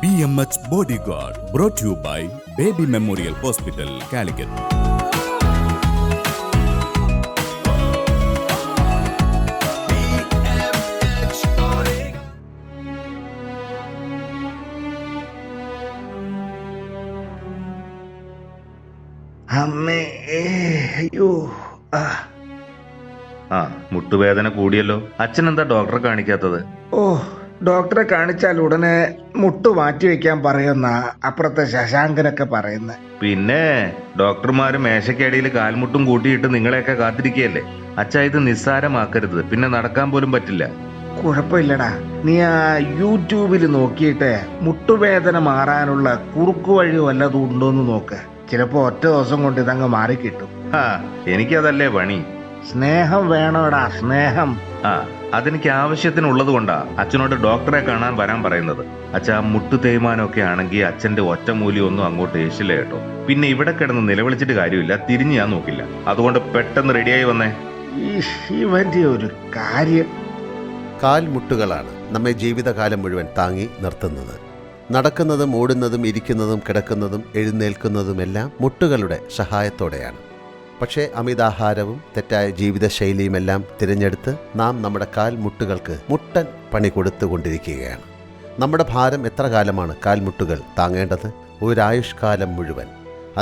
BMH Bodyguard, brought to you by Baby Memorial Hospital, Calicut. BMH Bodyguard. അമ്മേ അയ്യോ മുട്ടുവേദന കൂടിയല്ലോ. അച്ഛൻ എന്താ ഡോക്ടറെ കാണിക്കാത്തത്? ഡോക്ടറെ കാണിച്ചാൽ ഉടനെ മുട്ടു മാറ്റിവെക്കാൻ പറയുന്ന അപ്പുറത്തെ ശശാങ്കനൊക്കെ പറയുന്നത്. പിന്നെ ഡോക്ടർമാര് മേശക്കടിയിൽ കാൽമുട്ടും കൂട്ടിയിട്ട് നിങ്ങളെയൊക്കെ കാത്തിരിക്കുകയല്ലേ. അച്ഛാ, ഇത് നിസ്സാരമാക്കരുത്, പിന്നെ നടക്കാൻ പോലും പറ്റില്ല. കുഴപ്പമില്ലടാ, നീ ആ യൂട്യൂബിൽ നോക്കിയിട്ട് മുട്ടുവേദന മാറാനുള്ള കുറുക്കു വഴി വല്ലതും ഉണ്ടോന്ന് നോക്ക്. ചിലപ്പോ ഒറ്റ ദിവസം കൊണ്ട് ഇതങ്ങ് മാറിക്കിട്ടും. എനിക്കതല്ലേ പണി. സ്നേഹം വേണോടാ, സ്നേഹം. അതെനിക്ക് ആവശ്യത്തിനുള്ളത് കൊണ്ടാ അച്ഛനോട് ഡോക്ടറെ കാണാൻ വരാൻ പറയുന്നത്. അച്ഛാ, മുട്ടു തേയ്മാനമൊക്കെ ആണെങ്കിൽ അച്ഛന്റെ ഒറ്റമൂലിയൊന്നും അങ്ങോട്ട് ഏശില്ല കേട്ടോ. പിന്നെ ഇവിടെ കിടന്ന് നിലവിളിച്ചിട്ട് കാര്യമില്ല, തിരിഞ്ഞ് ഞാൻ നോക്കില്ല. അതുകൊണ്ട് പെട്ടെന്ന് റെഡിയായി വന്നേ. ഇവന്റെ ഒരു കാര്യം. കാൽമുട്ടുകളാണ് നമ്മെ ജീവിതകാലം മുഴുവൻ താങ്ങി നിർത്തുന്നത്. നടക്കുന്നതും ഓടുന്നതും ഇരിക്കുന്നതും കിടക്കുന്നതും എഴുന്നേൽക്കുന്നതുമെല്ലാം മുട്ടുകളുടെ സഹായത്തോടെയാണ്. പക്ഷേ അമിതാഹാരവും തെറ്റായ ജീവിതശൈലിയുമെല്ലാം തിരഞ്ഞെടുത്ത് നാം നമ്മുടെ കാൽമുട്ടുകൾക്ക് മുട്ടൻ പണി കൊടുത്തുകൊണ്ടിരിക്കുകയാണ്. നമ്മുടെ ഭാരം എത്ര കാലമാണ് കാൽമുട്ടുകൾ താങ്ങേണ്ടത്? ഒരായുഷ്കാലം മുഴുവൻ.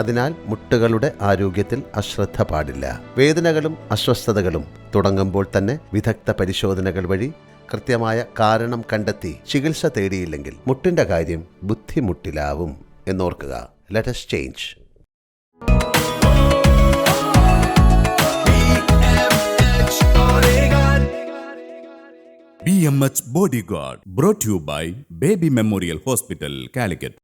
അതിനാൽ മുട്ടുകളുടെ ആരോഗ്യത്തിൽ അശ്രദ്ധ പാടില്ല. വേദനകളും അസ്വസ്ഥതകളും തുടങ്ങുമ്പോൾ തന്നെ വിദഗ്ധ പരിശോധനകൾ വഴി കൃത്യമായ കാരണം കണ്ടെത്തി ചികിത്സ തേടിയില്ലെങ്കിൽ മുട്ടിൻ്റെ കാര്യം ബുദ്ധിമുട്ടിലാവും എന്നോർക്കുക. Let us change. BMH Bodyguard, brought to you by Baby Memorial Hospital, Calicut.